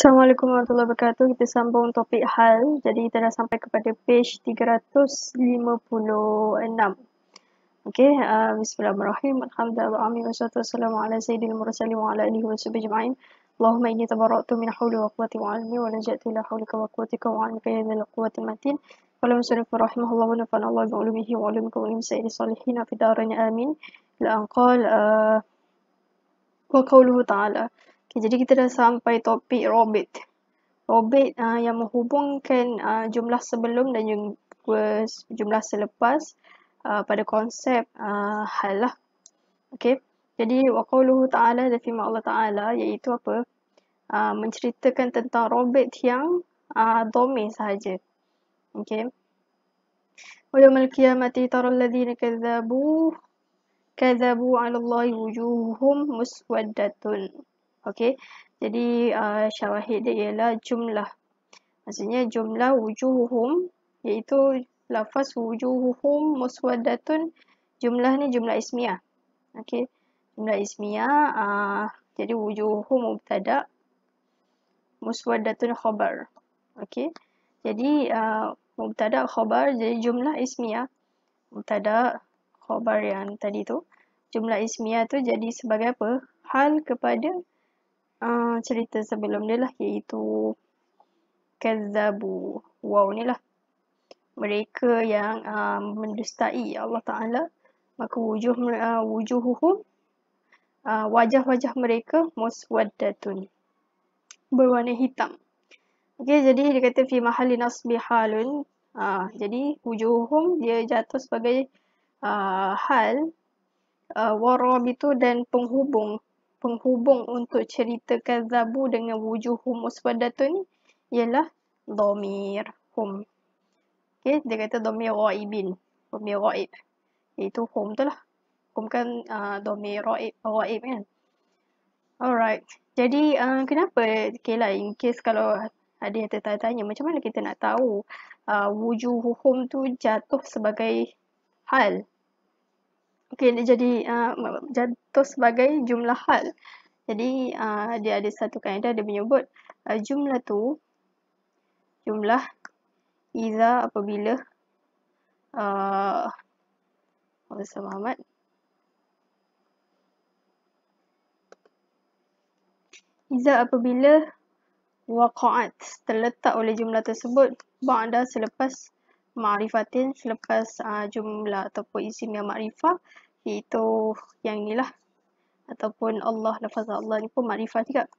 Assalamualaikum warahmatullahi wabarakatuh. Kita sambung topik hal. Jadi kita dah sampai kepada page 356. Okey, bismillahirrahmanirrahim. Alhamdulillah wassalatu wassalamu ala sayyidil mursalin wa ala alihi washabbihi ajma'in. Allahumma inni tabarra'tu min hawli wa quwwati wa 'ilmi wa laja'tu ila hawlika wa quwwatika wa 'ilmika ya dzal quwwatil matin. Qala musannif rahimahullah wa nafa'ana Allah bi 'ulumihi wa 'ulumikum wa 'ulumi sayyidis salihin fi darain amin. Ila an qala wa qawluhu ta'ala. Okay, jadi kita dah sampai topik robit. Robit yang menghubungkan jumlah sebelum dan jumlah selepas pada konsep hal lah. Okay. Jadi wa qawluhu ta'ala, dan firman Allah Ta'ala iaitu apa? Menceritakan tentang robit yang dhamir sahaja. Okay. Wa yawmal qiyamati taral ladzina kadzabu 'ala Allahi wujuhuhum muswaddatun. Okey. Jadi syawahid dia ialah jumlah. Maksudnya jumlah wujuhuhum, iaitu lafaz wujuhuhum muswaddatun. Jumlah ni jumlah ismiyah. Okey. Jumlah ismiyah, jadi wujuhuhum mubtada, muswaddatun khabar. Okey. Jadi mubtada khabar, jadi jumlah ismiyah. Mubtada khabar yang tadi tu, jumlah ismiyah tu jadi sebagai apa? Hal kepada cerita sebelum dia lah, iaitu kazzabu. Wow ni lah. Mereka yang mendustai Allah Ta'ala, maka wujuhuhum, wajah-wajah mereka muswaddatun, berwarna hitam. Okey, jadi dia kata fi mahalli nasbi halun. Jadi wujuhum dia jatuh sebagai hal, warabitu dan penghubung untuk cerita kazzabu dengan wujuhum muswaddatun ialah dhamir hum. Okey, dia kata dhamir ghaibin, dhamir ghaib, iaitu hum tu lah. Hum kan dhamir ghaib kan. Alright. Jadi kenapa, okay lah, in case kalau ada yang tertanya-tanya, macam mana kita nak tahu wujuhuhum tu jatuh sebagai hal? Okey, dia jadi jatuh sebagai jumlah hal. Jadi dia ada satu kaedah, dia menyebut jumlah tu, jumlah iza apabila Ustaz Muhammad, iza apabila waqa'at, terletak oleh jumlah tersebut ba'da, selepas ma'rifatin, selepas jumlah ataupun isim yang ma'rifah, iaitu yang inilah, ataupun Allah, lafaz Allah ni pun ma'rifah juga.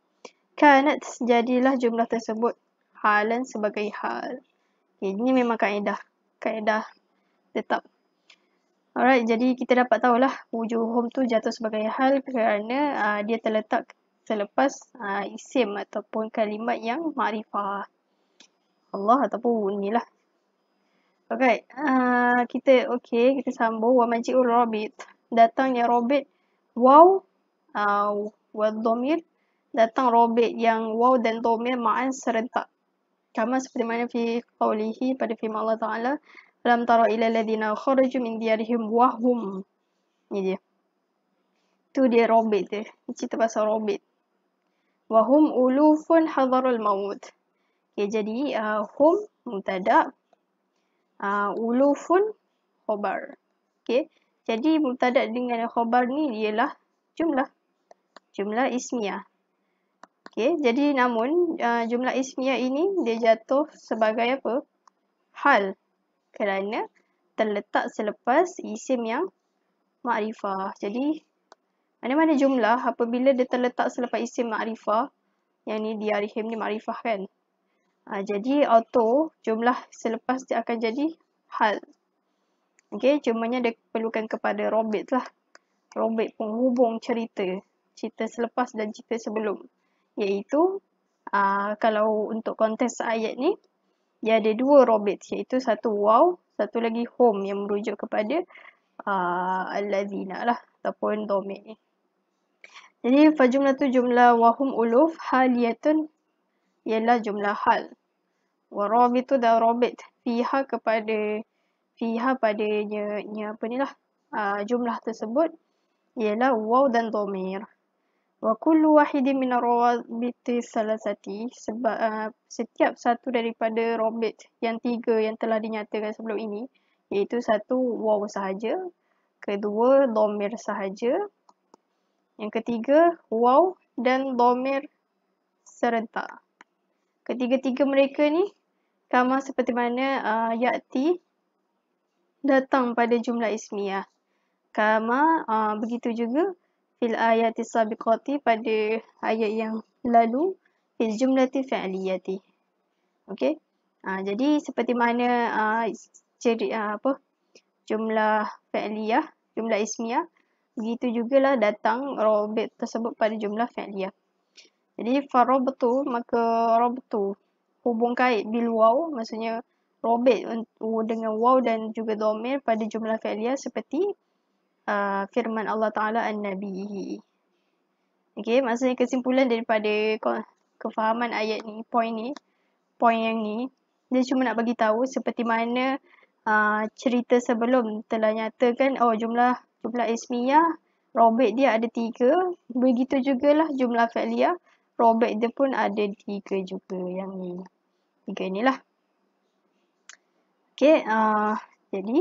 Kanat, jadilah jumlah tersebut halan, sebagai hal. Okay, ini memang kaedah tetap. Alright, jadi kita dapat tahulah wujuhum tu jatuh sebagai hal kerana dia terletak selepas isim ataupun kalimat yang ma'rifah Allah ataupun inilah. Alright, kita sambung. Wa maji'ur rabit, datangnya robit waw wa dhamir, datang robit yang waw dan dhamir ma'an serentak. Kama seperti mana fi qawlihi, pada firman Allah Ta'ala, alam tara ila alladhina kharaju min diyarihim wahum. Ni dia. Tu dia robit dia. Cerita pasal robit. Wahum ulufun hadarul maut. Okay, jadi hum mubtada, ulufun khabar. Okay. Jadi mubtada dengan khabar ni ialah jumlah ismiyah. Okay. Jadi namun jumlah ismiyah ini dia jatuh sebagai apa? Hal, kerana terletak selepas isim yang ma'rifah. Jadi mana-mana jumlah apabila dia terletak selepas isim ma'rifah, yang ni diyarihim ni ma'rifah kan, jadi auto jumlah selepas dia akan jadi hal. Okay, cumanya dia perlukan kepada robit lah, robit penghubung cerita selepas dan cerita sebelum, iaitu kalau untuk konteks ayat ni dia ada dua robit, iaitu satu waw, satu lagi hum yang merujuk kepada allazina lah ataupun dhamir ni. Jadi fajumlah tu jumlah wahum uluf haliyatun ialah jumlah hal. Warabitu dan robit fiha padanya apa ni lah, jumlah tersebut ialah waw dan dhamir. Wa kullu wahidin min ar-rawabiti salasati, sebab setiap satu daripada robit yang tiga yang telah dinyatakan sebelum ini, iaitu satu waw sahaja, kedua dhamir sahaja, yang ketiga waw dan dhamir serentak. Ketiga-tiga mereka ni kama seperti mana ya'ti datang pada jumlah ismiyah. Kama begitu juga fil ayati sabiqati pada ayat yang lalu fil jumlati fi'liyati. Okey. Jadi seperti mana jumlah fi'liyah, jumlah ismiyah, begitu jugalah datang robit tersebut pada jumlah fi'liyah. Jadi farabtu, maka rabtu hubung kait bil waw, maksudnya robit dengan waw dan juga dhamir pada jumlah fi'liyah seperti firman Allah Ta'ala an-nabihi. Okey, maksudnya kesimpulan daripada kefahaman ayat ni, poin yang ni, dia cuma nak bagi tahu seperti mana cerita sebelum telah nyatakan jumlah ismiyah robit dia ada 3, begitu jugalah jumlah fi'liyah robit dia pun ada 3 juga, yang ni 3 ni lah. Okey, jadi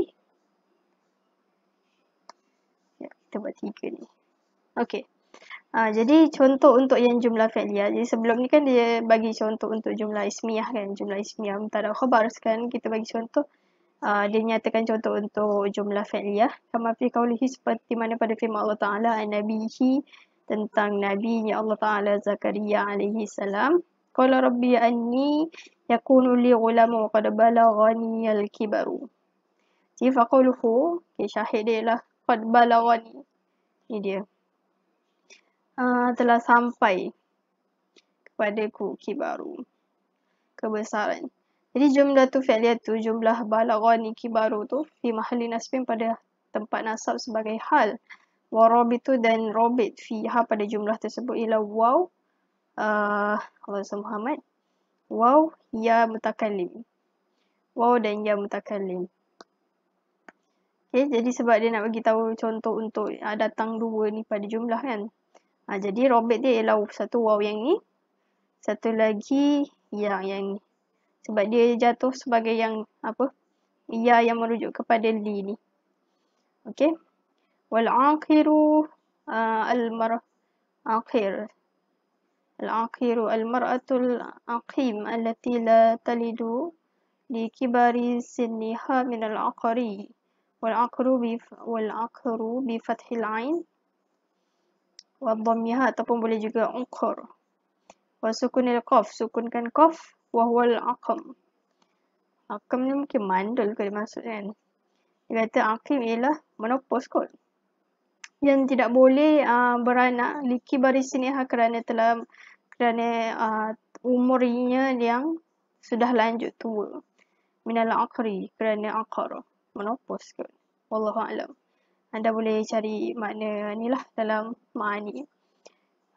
kita buat 3 ni. Okey. Jadi contoh untuk yang jumlah fi'liyah. Jadi sebelum ni kan dia bagi contoh untuk jumlah ismiyah kan, jumlah ismiyah mubtada khabar. Sekarang kita bagi contoh, dia nyatakan contoh untuk jumlah fi'liyah. Kama fi qawlihi, seperti mana pada firman Allah Ta'ala an-nabihi, tentang nabinya Allah Ta'ala Zakaria alaihi salam. Qala rabbi anni yakunu li ghulamu wa qad balaghani al-kibaru. Jadi faquluhu, syahid dia lah, qad balaghani. Ni dia. Telah sampai kepadaku kibaru, kebesaran. Jadi jumlah tu fi'liyah tu, jumlah balaghani kibaru tu fi mahalli nasbin, pada tempat nasab sebagai hal. Wa rabitu, dan robit fiha pada jumlah tersebut ialah waw, Allah Muhammad, waw ya mutakallim, waw dan ya mutakallim. Okay, jadi sebab dia nak bagi tahu contoh untuk datang 2 ni pada jumlah kan. Jadi robit dia ialah satu waw yang ni, satu lagi yang ni. Sebab dia jatuh sebagai yang ya yang merujuk kepada li ni. Okey. Wal akhiru al mar'atul aqim allati la talidu li kibari sinniha min al aqri. Wal aqru bi fathil ain wa dhammiha, ataupun boleh juga uqur. Wa sukunil qaf, sukunkan qaf, wa huwal aqam. Aqam ni mungkin mandul ke dia maksud kan. Dia kata aqim ialah menopos kot, yang tidak boleh beranak liki barisiniha, kerana umurnya yang sudah lanjut tua. Minal aqri, kerana aqar, menopos kot. Wallahu a'lam. Anda boleh cari makna ni lah dalam ma'ani.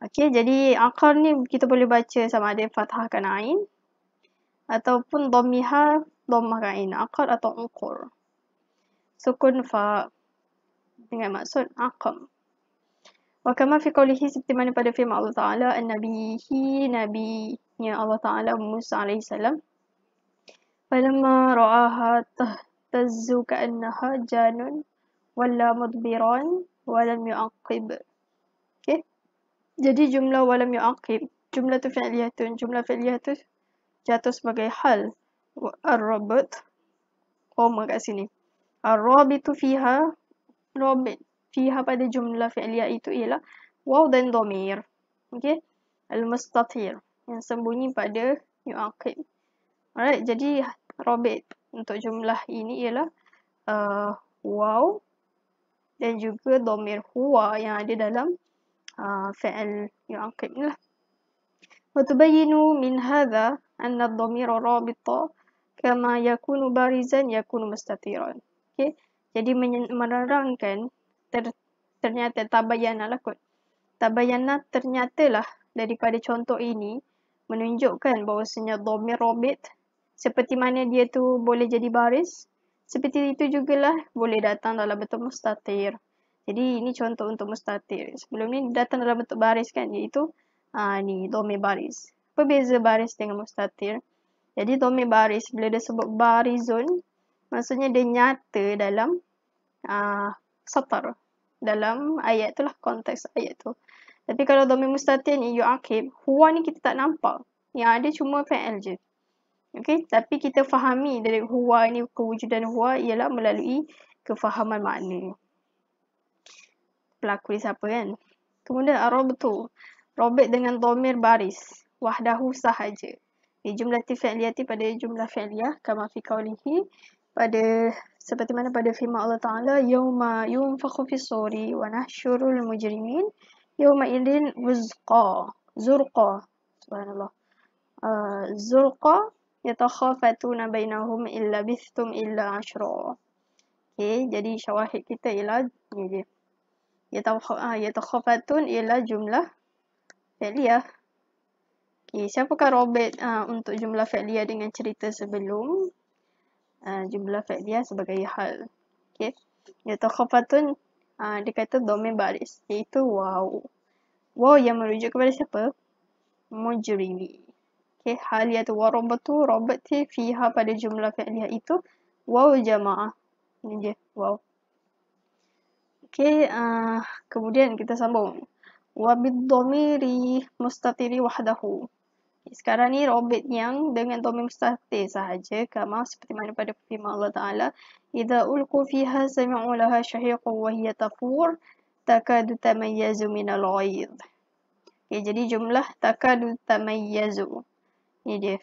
Okey, jadi aqar ni kita boleh baca sama ada fathahkan ain ataupun dhammahkan ain, aqar atau uqur. Sukun fa dengan maksud aqam. Wa kama fi qawlihi, seperti mana pada firman Allah Ta'ala an-nabihi, nabinya Allah Ta'ala Musa alaihi salam. Falamma ra'aha tahtazzu ka'annaha janun walla mudbiran walam yu'aqib. Okey. Jadi jumlah walam yu'aqib, jumlah tu fi'liyah tu, jumlah fi'liyah tu jatuh sebagai hal. Ar-rabat, koma kat sini. Ar-rabitu fiha, rabit fiha pada jumlah fi'liyah itu ialah waw dan dhamir. Okey. Al-mustatir, yang sembunyi pada yu'aqib. Alright, jadi rabit untuk jumlah ini ialah waw dan juga dhamir huwa yang ada dalam fi'il yu'aqib ni lah. Wa tubayyinu min hadha anna ad-dhamira rabita kama yakunu barizan yakunu mustatiran. Okey, jadi menerangkan ternyata tabayyana lah kot. Tabayyana ternyatalah daripada contoh ini menunjukkan bahawasanya dhamir rabit seperti mana dia tu boleh jadi baris, seperti itu jugalah boleh datang dalam bentuk mustatir. Jadi ini contoh untuk mustatir. Sebelum ni datang dalam bentuk baris kan, iaitu ni dhamir baris. Apa beza baris dengan mustatir? Jadi dhamir baris bila dia sebut barizun, maksudnya dia nyata dalam satar, dalam ayat tu lah, konteks ayat tu. Tapi kalau dhamir mustatir ni yu'aqib, huwa ni kita tak nampak. Yang ada cuma fa'il je. Okay, tapi kita fahami dari huwa ni, kewujudan huwa ialah melalui kefahaman makna. Pelaku ni siapa kan? Kemudian ar-rabtu, robek dengan dhamir baris, wahdahu sahaja. Di jumlah fi'liyati pada jumlah fi'liyah, kama fi qawlihi, pada seperti mana pada firman Allah Ta'ala, yawma yunfakhu fis suri wa nahsyurul mujrimin yawma idin zurqa, subhanallah, zurqa yatakhafatuna bainahum illa bistum illa ashra. Okay, jadi syawahid kita ialah ni dia. Yatakhafatun ialah jumlah fi'liyah. Okay, siapakah robet untuk jumlah fi'liyah dengan cerita sebelum? Jumlah fi'liyah sebagai hal. Okay, yatakhafatun dia kata dhamir baris, iaitu waw. Waw yang merujuk kepada siapa? Mujrimi. Okay, haliyatu warobatu, robati fiha pada jumlah fi'liyah itu waw jama'ah. Ini dia, waw. Okay, kemudian kita sambung. Wabid dhamiri mustatiri wahdahu. Sekarang ni robit yang dengan dhamir mustatir sahaja, kama seperti mana pada firman Allah Ta'ala, idza ulqu fiha sami'u laha shahiqan wa hiya tafur takadu tamayyazu minal ghaidh. Okay, jadi jumlah takadu tamayyazu. Ni dia.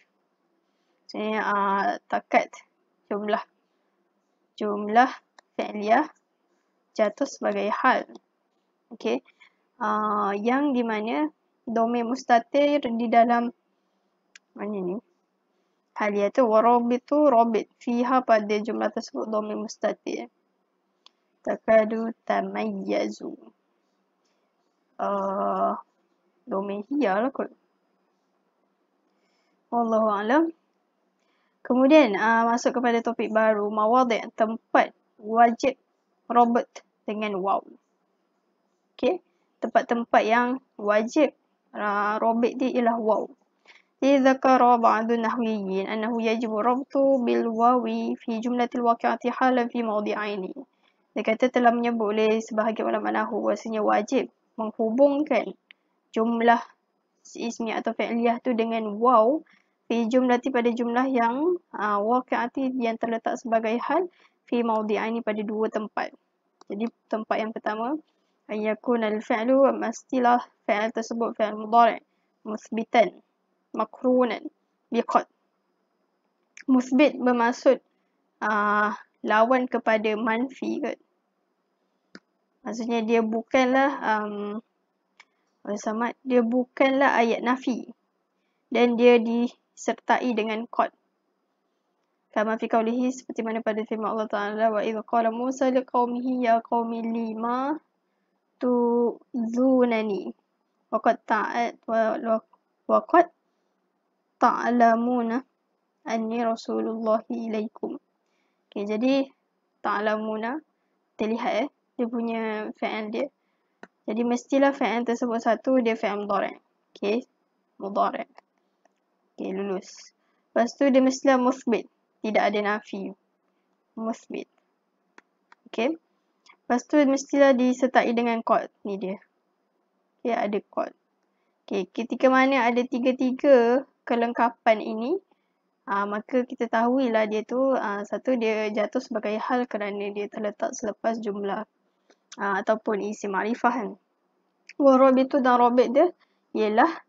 Maksudnya takad jumlah fi'liyah jatuh sebagai hal. Okay. Yang di mana dhamir mustatir di dalam mana ni? Haliyah tu warabitu robit fiha pada jumlah tersebut dhamir mustatir. Takadu tamayyazu. Dhamir hiya lah kot. Wallahu a'lam. Kemudian masuk kepada topik baru, mawadhi', tempat wajib robot dengan waw. Okay, tempat-tempat yang wajib robot dia ialah waw. Dzakara ba'du nahwiyyin annahu yajibu rabtu bil wawi fi jumlatil waqi'ati halan fi mawdi'aini. Dia kata telah menyebut oleh sebahagian ulama nahwu bahasanya wajib menghubungkan jumlah ismi atau fi'liyah tu dengan waw fi jumlati pada jumlah yang waqi'ati yang terletak sebagai hal fi mawdi'aini pada dua tempat. Jadi tempat yang pertama, ayakuna al-fi'lu, mestilah fi'il tersebut fi'il mudhari' muthbitan makrunan biqad. Muthbit bermaksud lawan kepada manfi kan. Maksudnya dia bukanlah dia bukanlah ayat nafi dan dia disertai dengan qad. Kama fi qawlihi, seperti mana pada firman Allah Ta'ala, wa idh qala Musa liqaumihi ya qaumi lima tu'dhunani wa qad ta'lamuna anni rasulullahi ilaikum. Okay, jadi ta'lamuna, kita lihat dia punya fi'il dia. Jadi mestilah fi'il tersebut satu dia fi'il mudhari'. Okay, mudhari'. Okay, lulus. Lepas tu dia mestilah muthbit, tidak ada nafi. Muthbit. Okay. Lepas tu mestilah disertai dengan qad. Ni dia. Okay, ada qad. Okay, ketika mana ada tiga-tiga kelengkapan ini, maka kita tahuilah dia tu satu dia jatuh sebagai hal kerana dia terletak selepas jumlah ataupun isi ma'rifah kan. Warabitu dan robit dia ialah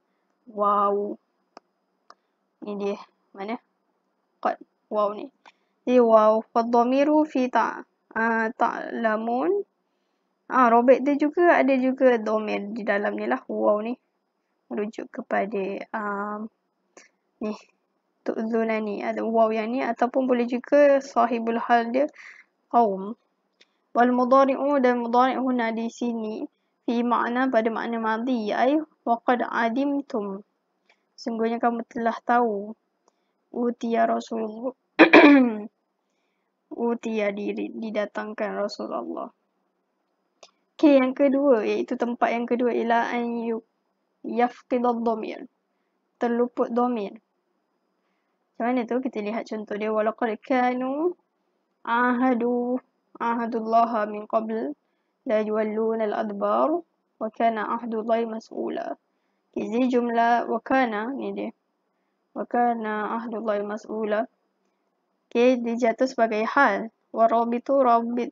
waw. Ni dia. Mana? Qad. Waw ni. Jadi waw. Fadhamiru fi ta'lamun. Robit dia juga ada juga dhamir di dalam ni lah. Waw ni. Merujuk kepada ni. Tu'zunani. Ada waw yang ni. Ataupun boleh juga sahibul hal dia. Qaum. Wal mudhari'u dan mudhari' huna di sini. Fi makna pada makna madhi. Ay waqad adimtum. Sungguhnya kamu telah tahu. Utiya Rasulullah. Utiya didatangkan Rasulullah. Okey, yang kedua iaitu tempat yang kedua ialah yafqidad dhamir. Terluput dhamir. Macam mana tu? Kita lihat contoh dia. Walaqad kanu ahadullaha min qabl la yuwalluna al-adbar wa kana ahdullahi mas'ula. Okay, jadi jumlah wakana ni dia. Wakana ahdullahi mas'ula. Okay, dia jatuh sebagai hal. Rabit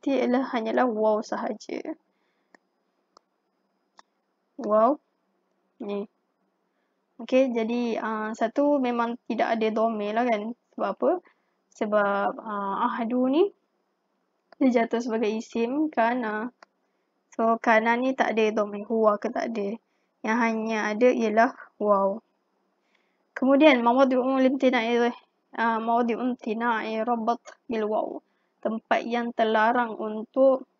ialah hanyalah waw sahaja. Waw. Ni. Okay, jadi satu memang tidak ada dhamir lah kan. Sebab apa? Sebab ahdu ni dia jatuh sebagai isim kana. So kana ni tak ada dhamir, huwa ke tak ada. Yang hanya ada ialah waw. Kemudian mawadi'ul imtina'i rabat bil waw. Tempat yang terlarang untuk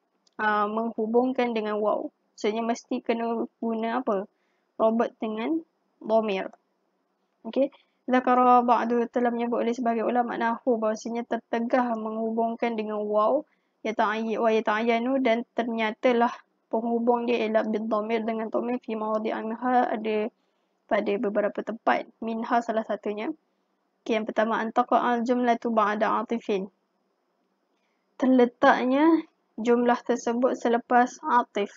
menghubungkan dengan waw. Maksudnya mesti kena guna apa? Rabat dengan dhamir. Okey. Zakara ba'du telah menyebut oleh sebagai ulama nahwu bahawasanya tertegah menghubungkan dengan waw yata'ayyanu dan ternyatalah penghubung dia ialah bil dhamir dengan dhamir fi mawadi'an ada pada beberapa tempat. Minha salah satunya. Okay, yang pertama antaqa'al jumlatu ba'da atifin. Terletaknya jumlah tersebut selepas atif.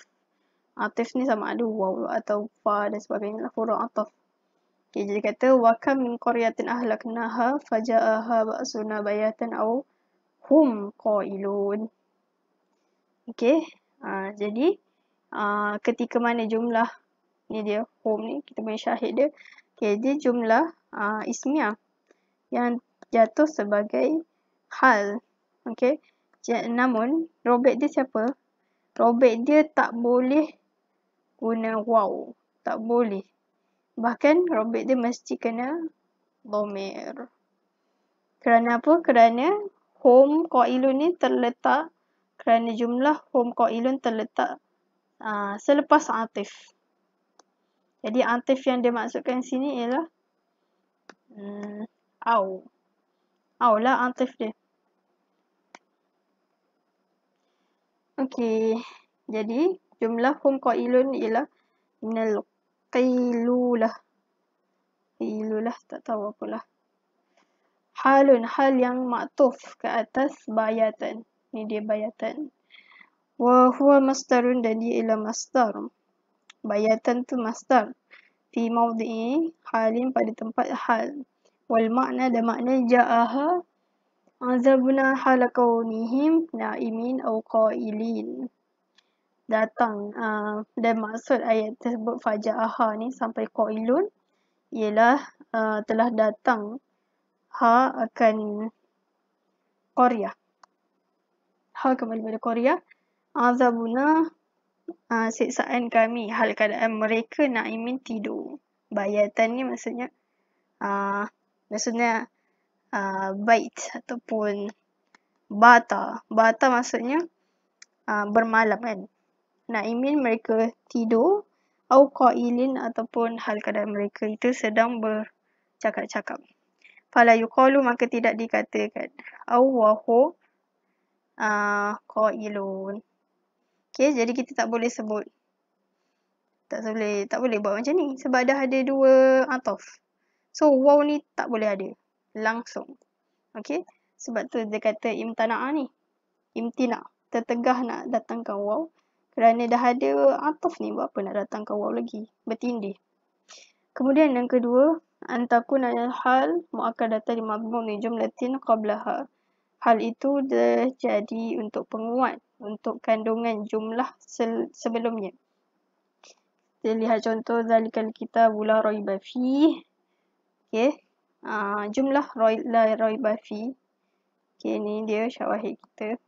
Atif ni sama ada waw atau fa dan sebagainya, huruf ataf. Okay, jadi kata wa kam min qaryatin ahlaknaha faja'aha ba'suna bayatan aw hum qailun. Okay, jadi ketika mana jumlah ni dia hum ni kita punya syahid dia. Okay, dia jumlah ismiyah yang jatuh sebagai hal. Okay, namun robek dia siapa? Robek dia tak boleh guna waw, tak boleh. Bahkan robek dia mesti kena dhamir. Kerana apa? Kerana hum qailun ni terletak, kerana jumlah hum qailun terletak selepas atif. Jadi atif yang dia maksudkan sini ialah au lah atif dia. Okey, jadi jumlah hum qailun ialah minal qailulah. Qailulah tak tahu apalah. Halun, hal yang maktuf ke atas bayatan. Ni dia bayatan. Wa huwa masdarun dan dia ialah masdar. Bayatan tu masdar. Fi mawdi'i halin pada tempat hal. Wal makna dan makna ja'aha azabuna hala kaunihim na'imin aw qailin. Datang dan maksud ayat tersebut faja'aha ni sampai qailun ialah telah datang akan qaryah. Kembali pada qaryah. Azabuna siksaan kami hal keadaan mereka na'imin tidur. Bayatan ni maksudnya bait ataupun bata. Bata maksudnya bermalam kan. Na'imin mereka tidur au qailin ataupun hal keadaan mereka itu sedang bercakap-cakap. Fala yuqalu maka tidak dikatakan au wa hu qailun. Okay, jadi kita tak boleh sebut. Tak boleh buat macam ni sebab dah ada dua ataf. So waw ni tak boleh ada langsung. Okay, sebab tu dia kata imtana'a ni. Imtina, tertegah nak datangkan waw. Kerana dah ada ataf ni, buat apa nak datangkan waw lagi? Bertindih. Kemudian yang kedua, antakun hal mu'akkadatan mabmun jumlatin qablaha. Hal itu jadi untuk penguat, untuk kandungan jumlah sebelumnya. Kita lihat contoh zalikal kitab la raiba fi. Okay. Jumlah la raiba fi. Okay, ni dia syawahid kita.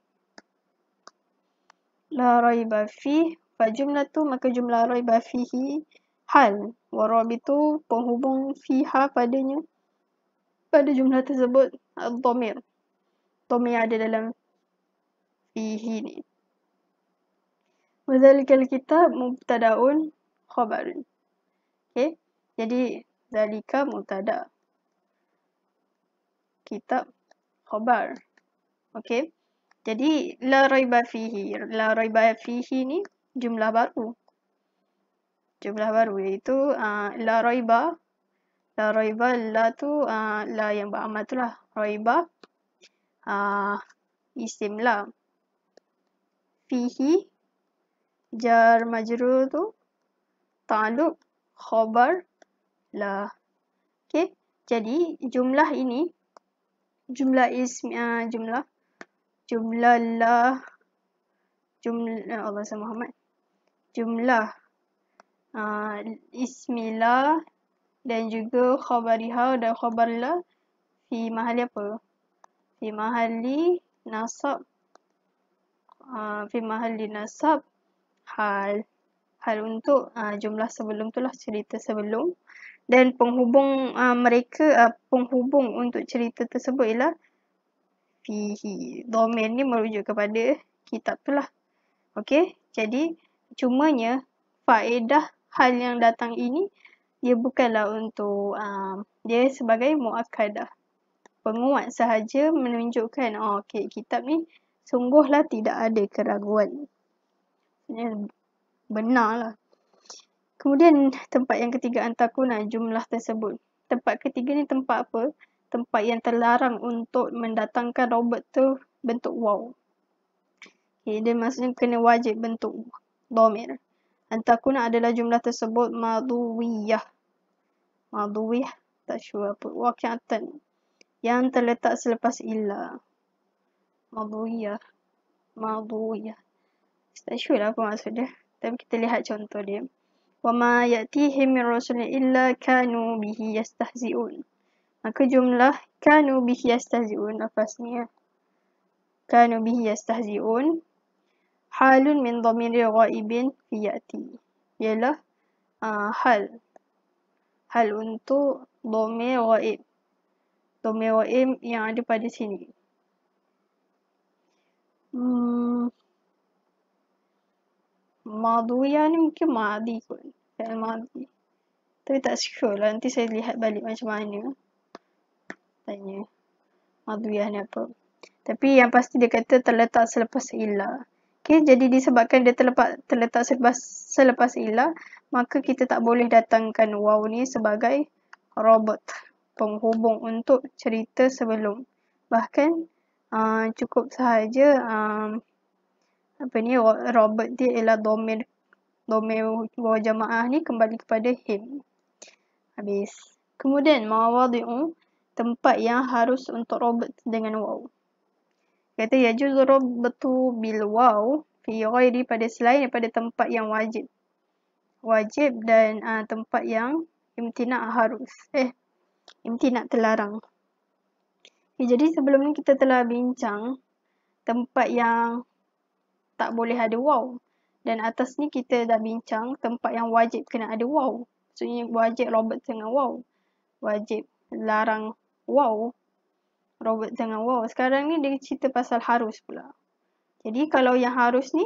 La raiba fi fa jumlatu maka jumlah raiba fihi hal wa rabitu penghubung fiha padanya pada jumlah tersebut dhamir. Dhamir ada dalam fihi ni. Wa zalikal kitab mubtadaun khabarun. Okay, jadi zalika mubtada, kitab khabar. Okay, jadi la raiba fihi. La raiba fihi ni jumlah baru. Jumlah baru iaitu la raiba. La raiba, la tu la yang beramal tu lah. Raiba isim la. Fihi jar majrur tu ta'alluq khabar la. Okey, jadi jumlah ini jumlah ism jumlah la Allah Muhammad jumlah ismillah dan juga khabariha dan khabar la fi mahali apa? Fi mahali nasab hal untuk jumlah sebelum tu lah, cerita sebelum, dan penghubung mereka penghubung untuk cerita tersebut ialah fihi. Domain ni merujuk kepada kitab tu lah. Okey, jadi cumanya faedah hal yang datang ini dia bukanlah untuk dia sebagai muakkadah, penguat sahaja, menunjukkan okey, kitab ni sungguhlah tidak ada keraguan. Benarlah. Kemudian tempat yang ketiga, antakuna jumlah tersebut. Tempat ketiga ni tempat apa? Tempat yang terlarang untuk mendatangkan robot tu bentuk waw. Okay, dia maksudnya kena wajib bentuk dhamir. Antakuna adalah jumlah tersebut madhuwiyah. Madhuwiyah, tak sure apa. Waqi'atan, yang terletak selepas illa. Madhuwiyah. Tak sure lah apa maksud dia. Tapi kita lihat contoh dia. وَمَا يَأْتِيهِمْ مِنْ رَسُولٍ إِلَّا كَانُوا بِهِ يَسْتَهْزِئُونَ. Maka jumlah كَانُوا بِهِ يَسْتَهْزِئُونَ lafaznya. كَانُوا بِهِ يَسْتَهْزِئُونَ halun min dhamiri ghaibin fi ya'ti. Ialah hal untuk dhamir ghaib. Dhamir ghaib yang ada pada sini. Madhuyah ni mungkin madhi kot. Fi'il madhi. Tapi tak sure lah. Nanti saya lihat balik macam mana. Tanya. Madhuyah ni apa. Tapi yang pasti dia kata terletak selepas ilah. Okay, jadi disebabkan dia terletak selepas ilah, maka kita tak boleh datangkan waw ni sebagai robot, penghubung untuk cerita sebelum. Bahkan cukup sahaja robot dia ialah domain waw jamaah ni kembali kepada him. Habis. Kemudian mawadhi'u, tempat yang harus untuk robot dengan waw. Kata yajuzu rabbatu bil waw fi ghairi, pada selain daripada tempat yang wajib. Wajib dan tempat yang imtina' harus. Imtina' terlarang. Jadi sebelum ni kita telah bincang tempat yang tak boleh ada waw. Dan atas ni kita dah bincang tempat yang wajib kena ada waw. Maksudnya wajib robot dengan waw. Wajib larang waw. Robot dengan waw. Sekarang ni dia cerita pasal harus pula. Jadi kalau yang harus ni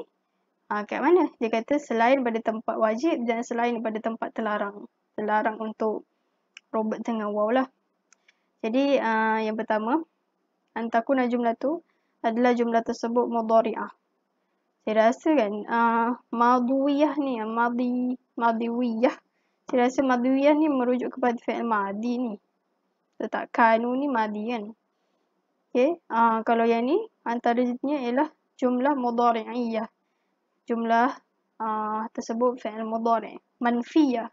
kat mana? Dia kata selain pada tempat wajib dan selain pada tempat terlarang. Terlarang untuk robot dengan waw lah. Jadi yang pertama, antakuna jumlah tu adalah jumlah tersebut mudhari'ah. Saya rasa kan madhuwiyah ni, madhiwiyah. Saya rasa madhiwiyah ni merujuk kepada fi'il madhi ni. Letak kanu ni madhi kan. Okay, kalau yang ni antaranya ialah jumlah mudhari'iyah. Jumlah tersebut fi'il mudhari'. Manfiyah.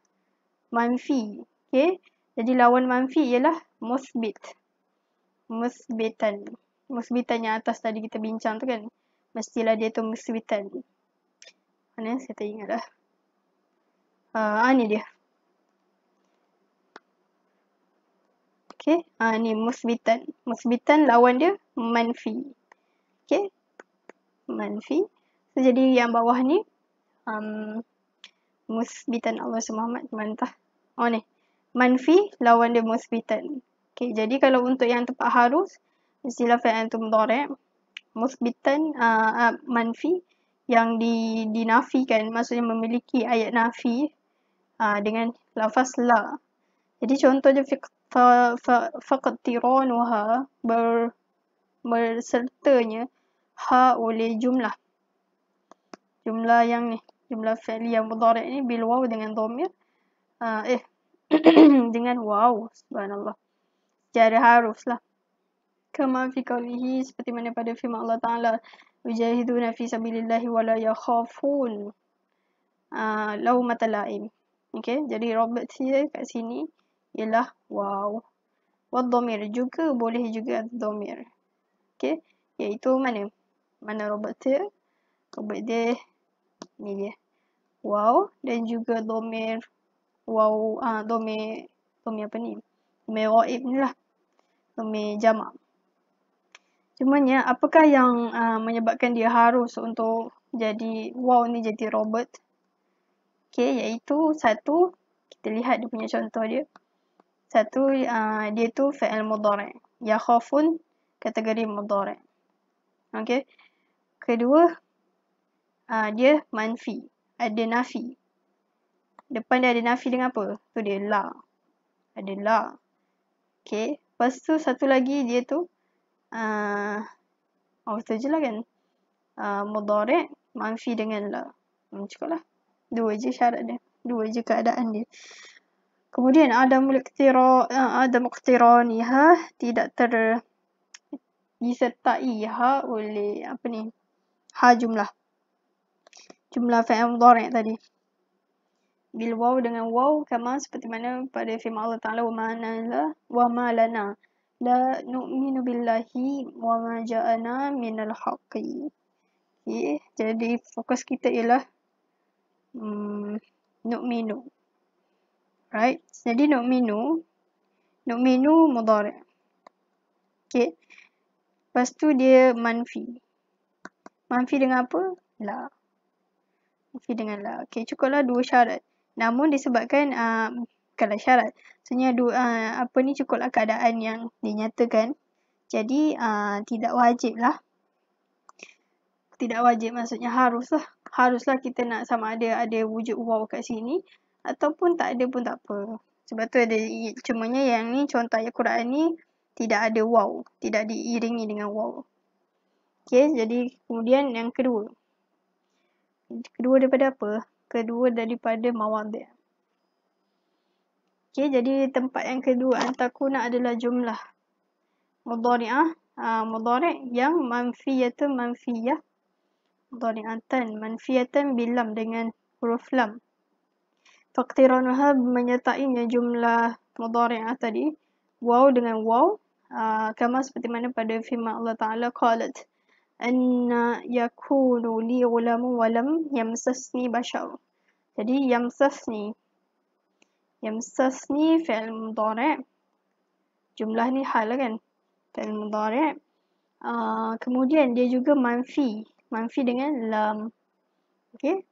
Manfi. Okay, jadi lawan manfi ialah musbit. Musbitan. Musbitan yang atas tadi kita bincang tu kan. Mestilah dia tu musbitan. Mana saya tak ingat dah. Ni dia. Okay, ni musbitan. Musbitan lawan dia manfi. Okay, manfi. So, jadi yang bawah ni musbitan Allah Muhammad mantah. Ni. Manfi lawan dia musbitan. Okay, jadi kalau untuk yang tempat harus, mestilah fi'il tu mudhari'. Musbitan manfi yang dinafikan, maksudnya memiliki ayat nafi dengan lafaz la. Jadi contohnya faqtiranuha bersertanya ha oleh jumlah yang ni, Jumlah fi'liyah mudhari' ni bil waw dengan dhamir. Dengan waw. Subhanallah. Secara harus lah. Kama fi qawlihi, seperti mana pada firman Allah Ta'ala, yujahiduna fi sabilillahi wa la yakhafun lawmata la'im. Okay, jadi robot dia kat sini ialah waw. Wadhamir juga boleh juga dhamir. Okay, iaitu mana? Mana robot dia? Robot dia ni dia. Waw dan juga dhamir waw, dhamir apa ni? Dhamir ghaib ni lah. Dhamir jamak. Cumanya apakah yang menyebabkan dia harus untuk jadi waw ni jadi robot? Okay, iaitu satu, kita lihat dia punya contoh dia. Satu, dia tu fi'il mudhari'. Yakhafun kategori mudhari'. Okay. Kedua, dia manfi. Ada nafi. Depan dia ada nafi dengan apa? Tu dia la. Ada la. Okay. Lepas tu satu lagi dia tu tu je lah kan. Mudhari' manfi dengan la. Cukup lah. Dua je syarat dia. Dua je keadaan dia. Kemudian adam iqtiraniha tidak disertai oleh apa ni? Jumlah fi'il mudhari' tadi. Bil waw dengan waw, kama seperti mana pada firman Allah Ta'ala, wa ma lana la nu'minu billahi wa ma ja'ana minal haqqi. Okay, jadi fokus kita ialah nu'minu. Right? Jadi nu'minu mudhari'. Okay. Lepas tu dia manfi. Manfi dengan apa? La. Manfi dengan la. Okay, cukuplah dua syarat. Namun disebabkan bukanlah syarat. Sebenarnya apa ni cukuplah keadaan yang dinyatakan. Jadi tidak wajib lah. Tidak wajib maksudnya haruslah. Haruslah kita nak sama ada wujud waw kat sini ataupun tak ada pun tak apa. Sebab tu ada, cumanya yang ni contoh ayat Quran ni tidak ada waw, tidak diiringi dengan waw. Okay, jadi kemudian yang kedua. Kedua daripada apa? Kedua daripada mawadhi'. Okay, jadi tempat yang kedua antakuna adalah jumlah mudhari'ah, mudhari' yang manfiyah. Mudhari'atan manfiyatan bilam dengan huruf lam. Faqtiranuha menyertainya jumlah mudhari'ah tadi, waw dengan waw, kama seperti mana pada firman Allah Ta'ala, qalat anna yakunu li ghulamun wa lam yamsasni bashar. Jadi yamsasni fi'il mudhari', jumlah ni hal kan, fi'il mudhari'. Kemudian dia juga manfi dengan lam. Okay,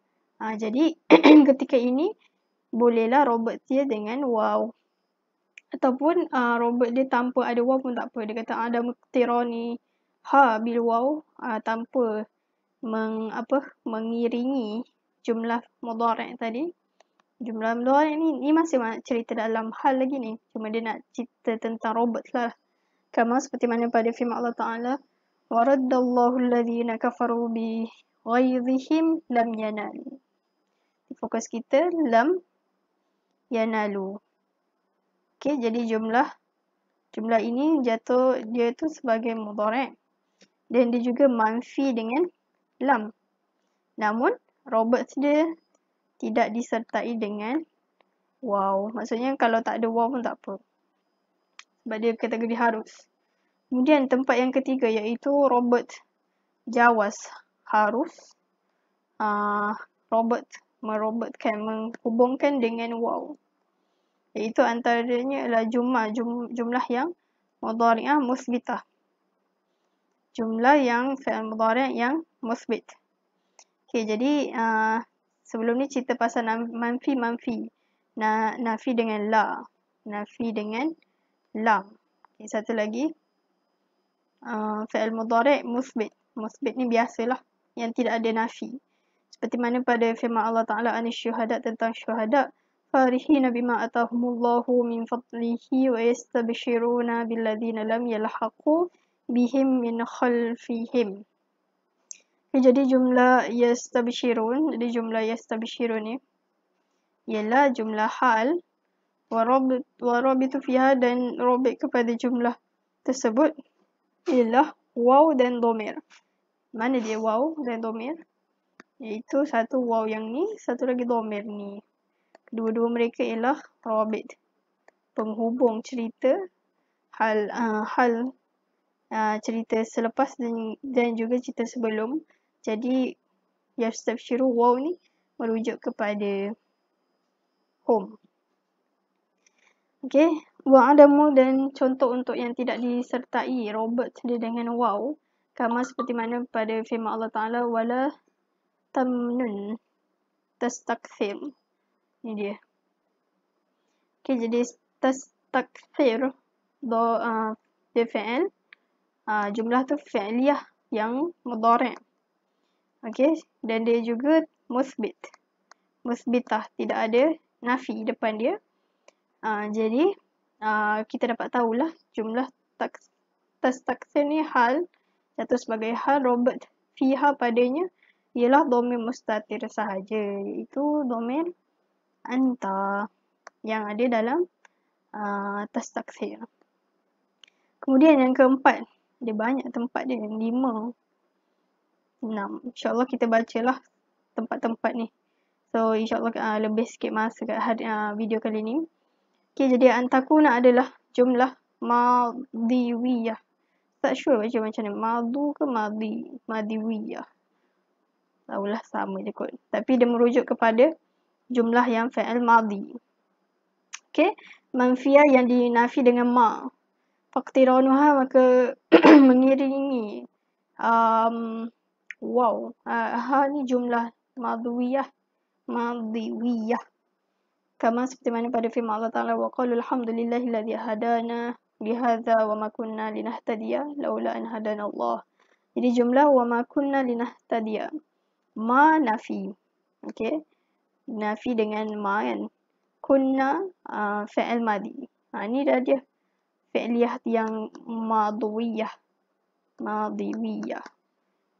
jadi ketika ini bolehlah robot dia dengan waw, ataupun robot dia tanpa ada waw pun tak apa. Dia kata ada iqtirani bil waw, tanpa mengiringi jumlah mudhari' tadi. Jumlah mudhari' ni masih cerita dalam hal lagi ni. Cuma dia nak cerita tentang robot lah. Kama seperti mana pada firman Allah Ta'ala, wa raddallahu alladhina kafaru bi ghaidhihim lam yanalu. Fokus kita lam yanalu. Okay, jadi jumlah ini jatuh, dia tu sebagai mudhari'. Dan dia juga manfi dengan lam. Namun robot dia tidak disertai dengan waw. Maksudnya kalau tak ada waw pun tak apa. Sebab dia kategori harus. Kemudian tempat yang ketiga iaitu robot jawaz harus. Merobotkan, menghubungkan dengan waw. Iaitu antaranya adalah jumlah yang mudhari'ah musbitah. Jumlah yang fi'il mudhari' yang musbit. Okay, jadi sebelum ni cerita pasal manfi. Nafi dengan la. Nafi dengan lam. Okay, satu lagi. Fi'il mudhari' musbit. Musbit ni biasalah. Yang tidak ada nafi. Seperti mana pada firman Allah Ta'ala syuhada, tentang syuhada. Farihina bima atahumullahu min fadlihi wa yastabshiruna billadhina lam yalhaqu bihim min khalfihim. Jadi jumlah yastabshirun, jadi jumlah yastabshirun ni ialah jumlah hal warabitu fiha, dan robit kepada jumlah tersebut ialah waw dan domir. Mana dia waw dan domir? Iaitu satu waw yang ni, satu lagi domir ni. Kedua-dua mereka ialah robit, penghubung cerita hal cerita selepas dan juga cerita sebelum. Jadi yastabshiru waw ni merujuk kepada home. Okey, wa'adamu, dan contoh untuk yang tidak disertai robot dia dengan waw, kama seperti mana pada firman Allah Ta'ala, wala tamnun tastakthir. Ni dia. Okey, jadi tastakthir dia fi'il, jumlah tu fi'liyah yang mudhari'. Okey, dan dia juga musbitah, tidak ada nafi depan dia. Jadi kita dapat tahulah jumlah tastakthir ni hal, jatuh sebagai hal, robot fiha padanya ialah domir mustatir sahaja, iaitu domir anta yang ada dalam tastakthir. Kemudian yang keempat, dia banyak tempat dia, 5, 6. InsyaAllah kita bacalah tempat-tempat ni. So insyaAllah lebih sikit masa kat video kali ni. Okay, jadi antakuna adalah jumlah madhiwiyah. Tak sure baca macam ni. Madu ke madhiwiyah. Tahulah, sama je kot. Tapi dia merujuk kepada jumlah yang fi'il madhi. Okay. Manfiyah yang dinafi dengan ma. Faqtiranuha, maka mengiringi wow. Ha ni jumlah madhiwiyah. Kama seperti mana pada firman Allah Ta'ala, wa qalu alhamdulillahilladzi hadana lihadza wa ma kunna linahtadiya laula an hadana Allah. Jadi jumlah wa ma kunna linahtadiya. Ma nafi. Okey. Nafi dengan ma kan. Kunna fi'il madhi. Ni dah dia fi'liyah yang madhiwiyah.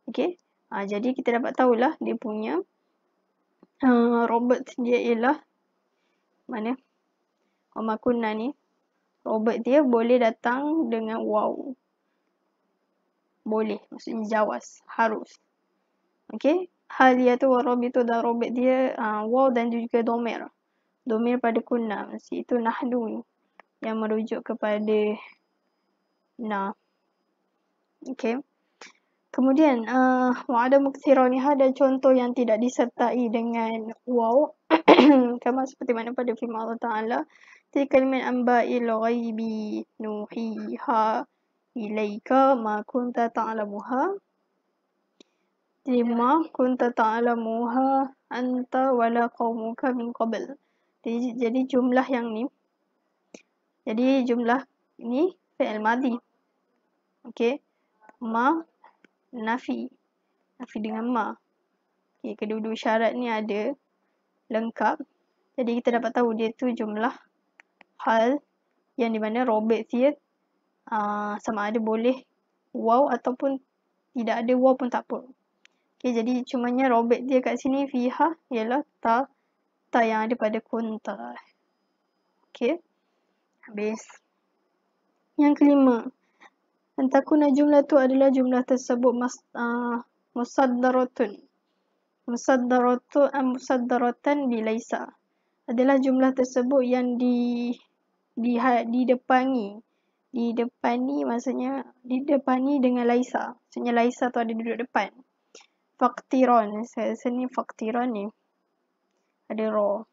Okey. Jadi kita dapat tahulah dia punya robot dia ialah mana? Wa kunna ni, robot dia boleh datang dengan waw. Boleh, maksudnya jawaz, harus. Okey, hal dia tu warabitu, dan robot dia waw dan juga domir. Domir pada kunna, maksud itu nahnu yang merujuk kepada na. Okey. Kemudian wa'ada mukthiraniha, dan contoh yang tidak disertai dengan waw. Kama seperti mana pada firman Allah Ta'ala, tilka min amba'il ghaibi nuhiha ilaika ma kunta ta'lamuha anta wala qaumuka min qabl. Jadi jumlah yang ni, jadi jumlah ni fi'il madhi. Okey, ma nafi dengan ma. Okey, kedua-dua syarat ni ada lengkap. Jadi kita dapat tahu dia tu jumlah hal yang di mana robot dia sama ada boleh waw ataupun tidak ada waw pun tak apa. Okay, jadi cumanya robot dia kat sini fiha ialah ta yang ada pada kunta. Okay, habis. Yang kelima, antakuna jumlah tu adalah jumlah tersebut musaddaratan bilaisa. Adalah jumlah tersebut yang didepani maksudnya didepani dengan laisa. Maksudnya laisa tu ada duduk depan. Faqtiran, sini faqtiran ni ada ra.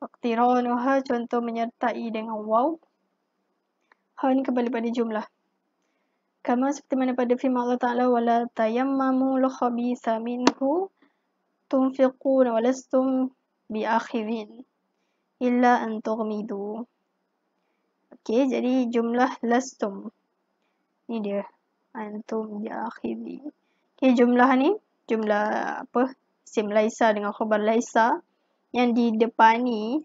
Faqtiranuha, contoh menyertai dengan waw. Ha ni kembali pada jumlah. Kama seperti mana pada firman Allah Ta'ala, wala tayammamu al-khabitha minhu tunfiquna walastum bi'akhidhin illa an tughmidu. Okey, jadi jumlah lastum. Ni dia. Antum bi'akhidhi. Okey, jumlah ni, jumlah apa? Isim laisa dengan khabar laisa yang didepani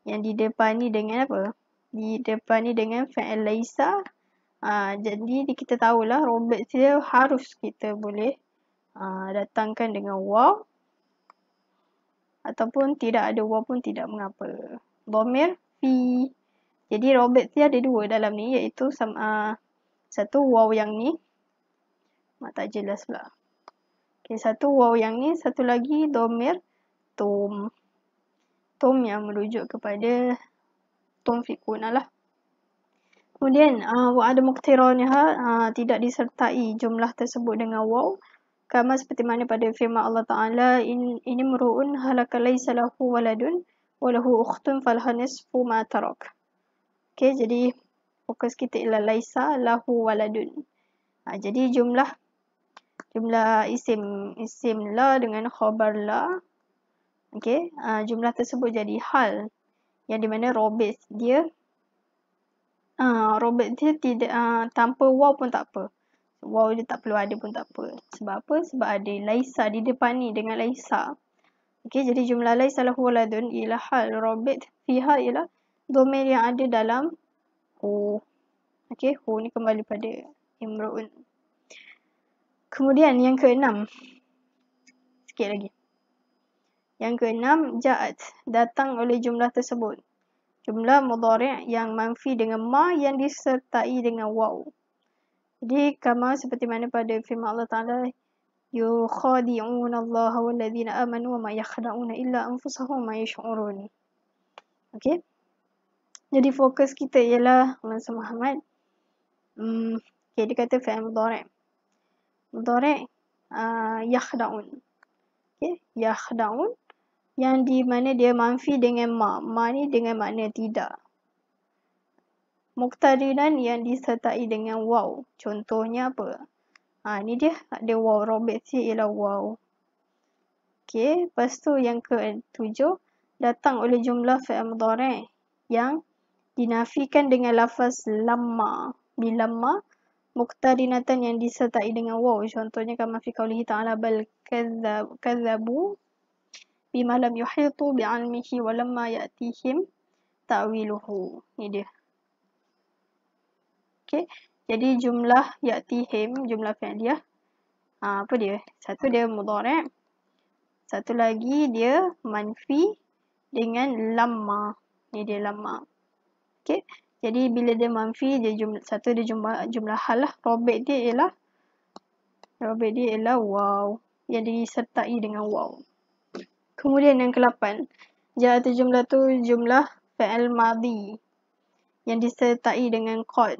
dengan apa? Didepani dengan fa'il laisa. Jadi kita tahulah robot dia harus kita boleh datangkan dengan waw ataupun tidak ada waw pun tidak mengapa. Dhamir fi. Jadi robit dia ada dua dalam ni, iaitu satu waw yang ni. Tak jelas pula. Okay, satu waw yang ni, satu lagi dhamir tum. Tum yang merujuk kepada tunfikuna lah. Kemudian ada muqtiraniha, tidak disertai jumlah tersebut dengan waw. Kama seperti mana pada firman Allah Ta'ala, ini mru'un halaka laysa lahu waladun walahu ukhtun falaha nisfu ma tarak. Okay, jadi fokus kita ialah laysa lahu waladun. Jadi jumlah isim la dengan khabar la. Okay, jumlah tersebut jadi hal yang di mana robit dia tidak tanpa waw pun tak apa. Waw dia tak perlu ada pun tak apa. Sebab apa? Sebab ada laisa di depan ni dengan laisa. Okay, jadi jumlah laisa lahu waladun ialah hal robit fiha ialah domain yang ada dalam hu. Okay, hu ni kembali pada imru'un. Kemudian yang keenam. Sikit lagi. Yang keenam, ja'at. Datang oleh jumlah tersebut. Jumlah mudhari' yang manfi dengan ma yang disertai dengan waw. Jadi, kama seperti mana pada firman Allah Ta'ala, yukhadi'una Allah walladzina amanu wa ma yakhda'una illa anfusahum ma yash'urun. Okay. Jadi, fokus kita ialah Masa Muhammad. Okay, dia kata fi'il mudhari'. Mudhari' yakhda'un. Okay, yakhda'un. Yang di mana dia manfi dengan ma. Ma ni dengan makna tidak. Muqtarinan yang disertai dengan waw. Contohnya apa? Ni dia ada waw. Robit dia ialah waw. Okay. Lepas tu yang ke-7. Datang oleh jumlah fi'il mudhari' yang dinafikan dengan lafaz lamma. Bilamma. Muqtarinatan yang disertai dengan waw. Contohnya kama fi qawlihi ta'ala bal kadzabu bima lam yuhitu bi'almihi walamma ya'tihim ta'wiluhu. Ni dia. Okay. Jadi jumlah ya'tihim, jumlah fi'liyah. Apa dia? Satu dia mudhari'. Satu lagi dia manfi dengan lamma. Ni dia lamma. Okay. Jadi bila dia manfi, dia satu dia jumlah hal lah. Robit dia ialah waw. Yang disertai dengan waw. Kemudian yang ke-8. Ja'at jumlah tu jumlah fi'il madhi. Yang disertai dengan qad.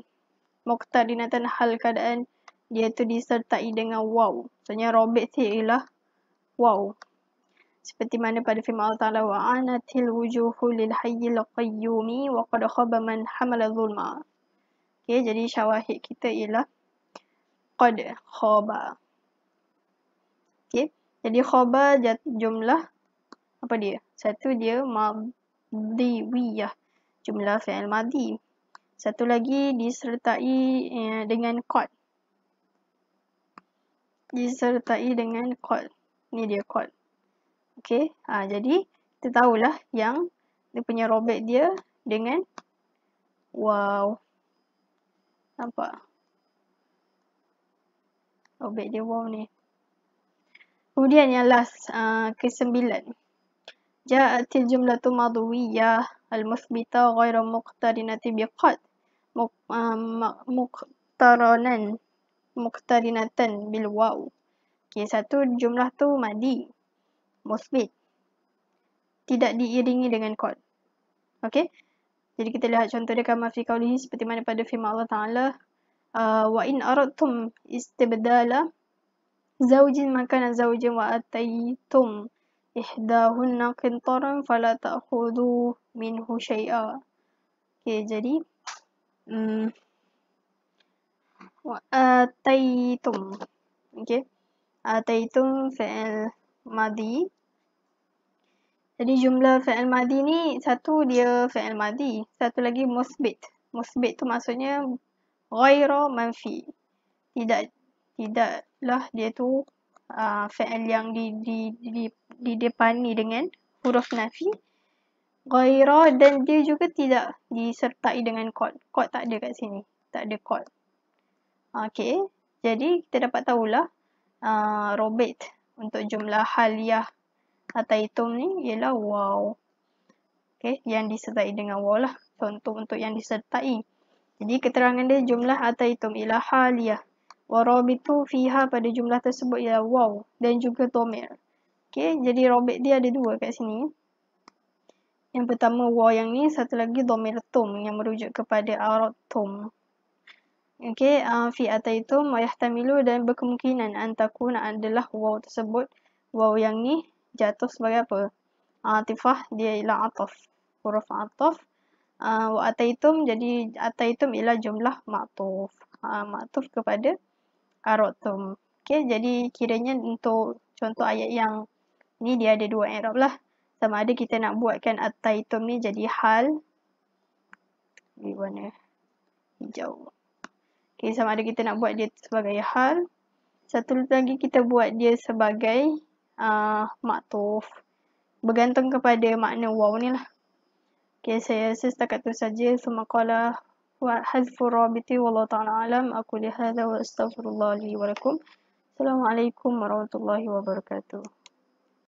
Muqtarinatan hal keadaan dia tu disertai dengan waw. Maksudnya robit dia ialah waw. Seperti mana pada firman Allah Ta'ala wa'anatil wujuhu lil hayyil qayyumi wa qad khaba man hamala zulma. Okay, jadi syawahid kita ialah qad khaba. Okay, jadi khaba jumlah apa dia? Satu dia madhiwiyah. Jumlah fi'il madhi. Satu lagi disertai dengan qad. Disertai dengan qad. Ni dia qad. Okay. Jadi kita tahulah yang dia punya robit dia dengan waw. Nampak? Robit dia waw ni. Kemudian yang last, ke-9. Ja'atil jumlatu madhuwiyah al-muthbita ghairu muqtarinati biqad. Muqtarinatan bil waw. Okay, satu jumlah tu madhi. Musbit. Tidak diiringi dengan qad. Okay. Jadi kita lihat contoh dia kama fi qawlihi seperti mana pada firman Allah Ta'ala. Wa in aradtum istibdala zawjin makana zawjin wa ataitum ihdahunna qintaran fala ta'khudhu minhu syai'a. Okay, jadi wa ataitum. Okay. Ataitum fi'il madhi. Jadi jumlah fi'il madhi ni satu dia fi'il madhi, satu lagi musbit. Musbit tu maksudnya ghairu manfi. Tidaklah dia tu fi'il yang didepani dengan huruf nafi. Ghairu dan dia juga tidak disertai dengan qad. Qad tak ada kat sini. Tak ada qad. Okay. Jadi kita dapat tahulah robit untuk jumlah haliyah ataitum ni ialah waw. Okay, yang disertai dengan waw lah. Contoh untuk yang disertai. Jadi keterangan dia jumlah ataitum ialah haliyah. Warabitu fiha pada jumlah tersebut ialah waw dan juga dhamir. Okay, jadi robit dia ada dua kat sini. Yang pertama waw yang ni, satu lagi dhamir tum yang merujuk kepada aradtum. Okay, fi ataitum wa yahtamilu dan berkemungkinan antakuna adalah waw tersebut. Waw yang ni jatuh sebagai apa? Atifah, dia ialah ataf. Huruf ataf. Wa ataitum, jadi ataitum ialah jumlah ma'tuf. Ma'tuf kepada aradtum. Okay, jadi kiranya untuk contoh ayat yang ni dia ada dua i'rab lah. Sama ada kita nak buatkan ataitum ni jadi hal. Di warna hijau. Okay, sama ada kita nak buat dia sebagai hal. Satu lagi kita buat dia sebagai ma'tuf. Bergantung kepada makna waw ni lah. Okay, saya rasa setakat tu saja. Semaqala wa hazfu rabiti wallahu ta'ala alam. Aku lihada wa astaghfirullah li wa lakum. Assalamualaikum warahmatullahi wabarakatuh.